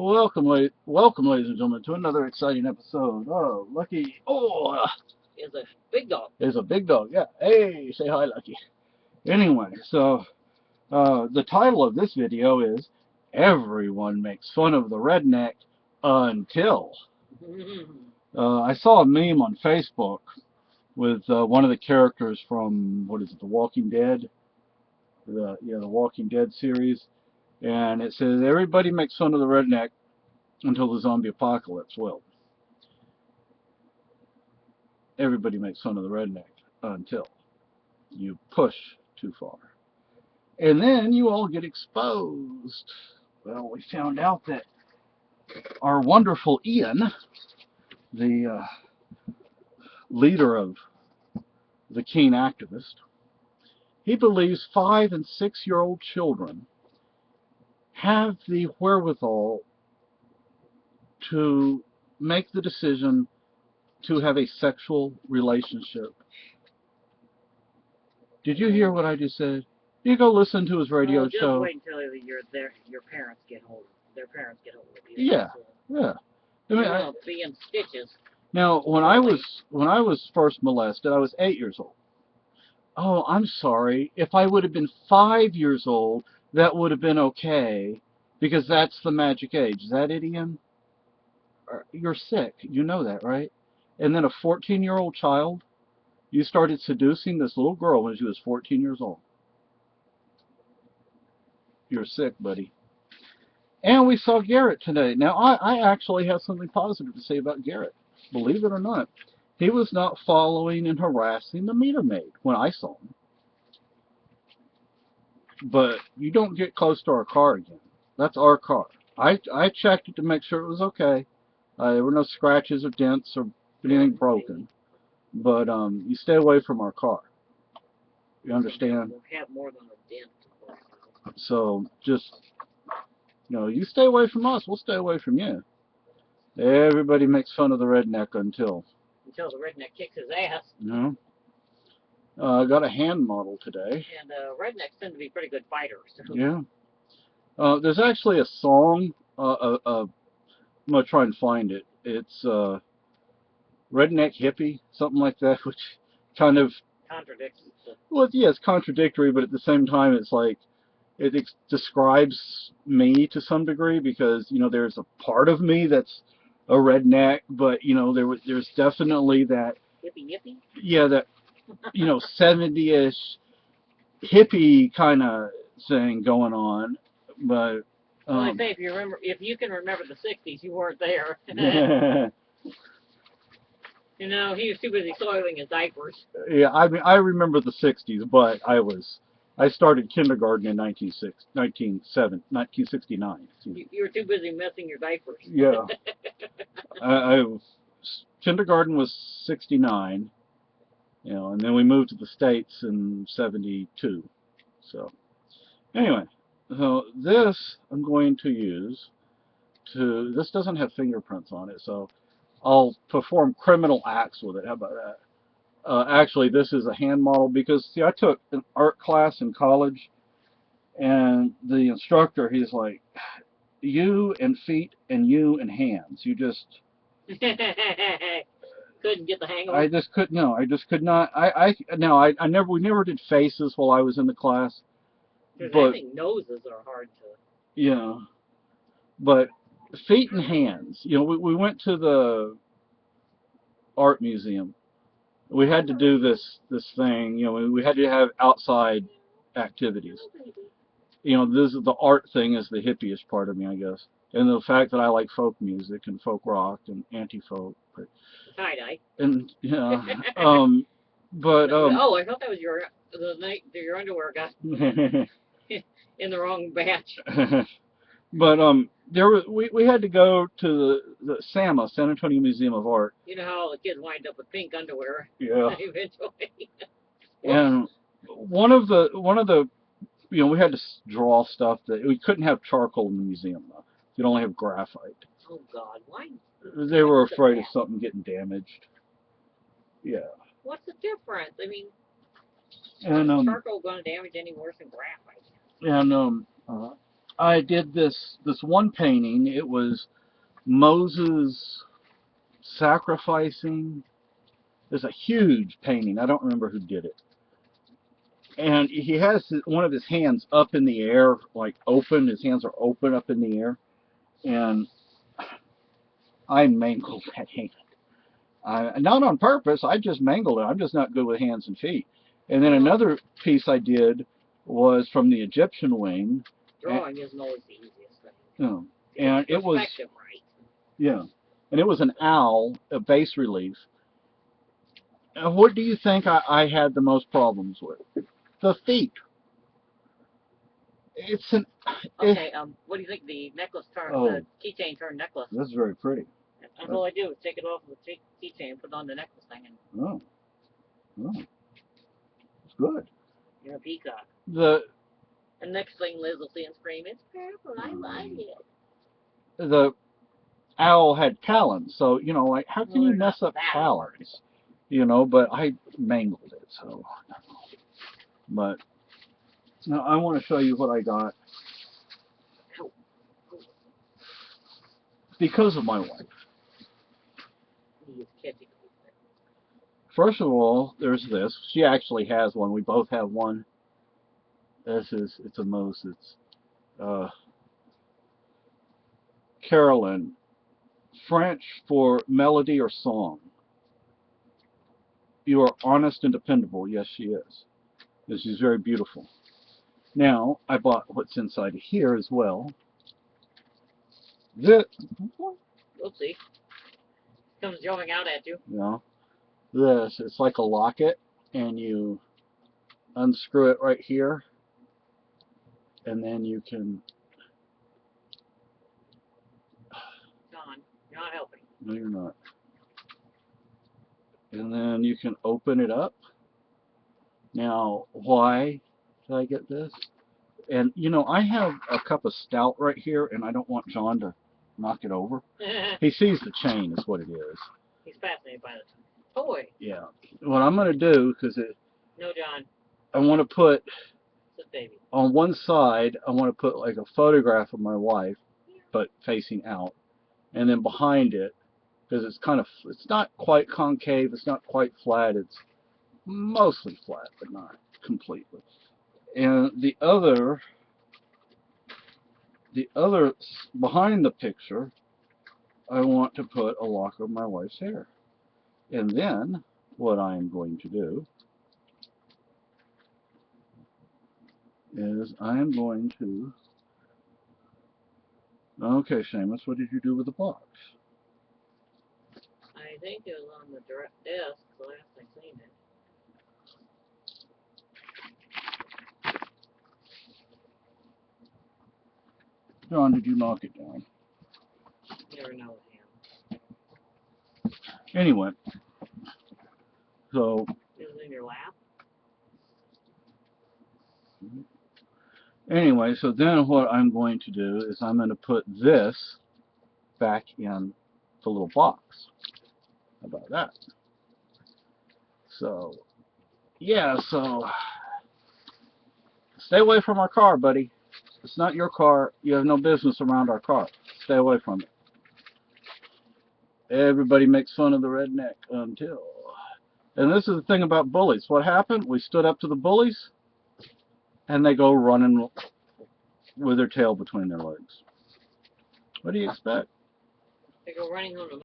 Welcome, ladies and gentlemen, to another exciting episode. Oh, Lucky. Is a big dog. Is a big dog. Yeah. Hey, say hi, Lucky. Anyway, so the title of this video is "Everyone Makes Fun of the Redneck Until." I saw a meme on Facebook with one of the characters from what is it, The Walking Dead? The Walking Dead series, and it says everybody makes fun of the redneck until the zombie apocalypse. Well, everybody makes fun of the redneck until you push too far. And then you all get exposed. Well, we found out that our wonderful Ian, the leader of the Keen activist, he believes 5- and 6-year-old children have the wherewithal to make the decision to have a sexual relationship. Did you hear what I just said? You go listen to his radio just show. wait until your parents get hold. Their parents get hold of you. Yeah, yeah. I mean, You'll be in stitches. Now, when I was first molested, I was 8 years old. Oh, I'm sorry. If I would have been 5 years old, that would have been okay, because that's the magic age. Is that it, Ian? You're sick. You know that, right? And then a 14-year-old child, you started seducing this little girl when she was 14 years old. You're sick, buddy. And we saw Garrett today. Now, I actually have something positive to say about Garrett. Believe it or not. He was not following and harassing the meter maid when I saw him. But you don't get close to our car again. That's our car. I checked it to make sure it was okay. There were no scratches or dents or anything broken. But you stay away from our car. You understand? We'll have more than a dent. So just, you stay away from us. We'll stay away from you. Everybody makes fun of the redneck until the redneck kicks his ass. No. I got a hand model today. And rednecks tend to be pretty good fighters. Yeah. There's actually a song. I'm gonna try and find it. It's Redneck Hippie, something like that, which kind of contradicts. Well, yeah, it's contradictory, but at the same time, it's like it describes me to some degree, because there's a part of me that's a redneck, but there's definitely that hippie. Yeah, that 70-ish hippie kind of thing going on, but well, they say if you can remember the '60s, you weren't there. He was too busy soiling his diapers. Yeah, I mean, I remember the '60s, but I started kindergarten in 1969. You were too busy messing your diapers. Yeah. Kindergarten was '69, and then we moved to the States in '72. So, anyway, so this I'm going to use this doesn't have fingerprints on it, so I'll perform criminal acts with it. How about that? Actually, this is a hand model because, see, I took an art class in college, and the instructor, he's like, you and feet and you and hands. You just couldn't get the hang of it. I just could not. We never did faces while I was in the class. But I think noses are hard to. Yeah, but feet and hands. We went to the art museum. We had to do this thing. We had to have outside activities. This is the art thing is the hippie-ish part of me, I guess, and the fact that I like folk music and folk rock and anti-folk. Tie-dye. And but oh, I thought that was your underwear got in the wrong batch. But we had to go to the SAMA, San Antonio Museum of Art. You know how all the kids wind up with pink underwear. Yeah. Eventually. And one of the we had to draw stuff that we couldn't have charcoal in the museum though. You'd only have graphite. Oh God, why? They were afraid of something getting damaged. Yeah. What's the difference? I mean, charcoal going to damage any worse than graphite? And I did this one painting. It was Moses sacrificing. It's a huge painting. I don't remember who did it. And he has one of his hands up in the air, like open. His hands are open up in the air. And I mangled that hand. Not on purpose. I just mangled it. I'm just not good with hands and feet. And then another piece I did was from the Egyptian wing. Drawing isn't always the easiest thing. Oh, and it was, Right. yeah, and it was an owl, a bas relief. And what do you think I had the most problems with? The feet. It's an. Okay. What do you think? The necklace turn, Oh, the keychain turned necklace. That's very pretty. That's all I do is take it off the keychain, put it on the necklace thing, and. Oh, it's good. You're a peacock. The next thing Liz will see and scream, "It's purple! I like it." The owl had talons, so like how can you mess up talons? But I mangled it, so. But now I want to show you what I got because of my wife. First of all, there's this. She actually has one. We both have one. It's a Moses. Carolyn, French for melody or song. You are honest and dependable. Yes, she is. She's very beautiful. Now, I bought what's inside of here as well. This. We'll see. Comes jumping out at you. Yeah. This. It's like a locket, and you unscrew it right here, and then you can. John, you're not helping. No, you're not. And then you can open it up. Now, why did I get this? And I have a cup of stout right here, and I don't want John to knock it over. He sees the chain is what it is. He's fascinated by the toy. Yeah. What I'm going to do, because No, John. I want to put, baby. On one side, I want to put like a photograph of my wife, but facing out. And then behind it, because it's not quite concave, it's not quite flat, it's mostly flat, but not completely. And the other behind the picture, I want to put a lock of my wife's hair. And then what I am going to do is I am going to. Okay, Seamus, what did you do with the box? I think it was on the desk the last I seen it. John, did you knock it down? You never know with him. Anyway, so. Is it in your lap? Anyway, so then what I'm going to do is I'm going to put this back in the little box. How about that? So, yeah, so stay away from our car, buddy. It's not your car. You have no business around our car. Stay away from it. Everybody makes fun of the redneck until. And this is the thing about bullies. What happened? We stood up to the bullies, and they go running with their tail between their legs. What do you expect? They go running on the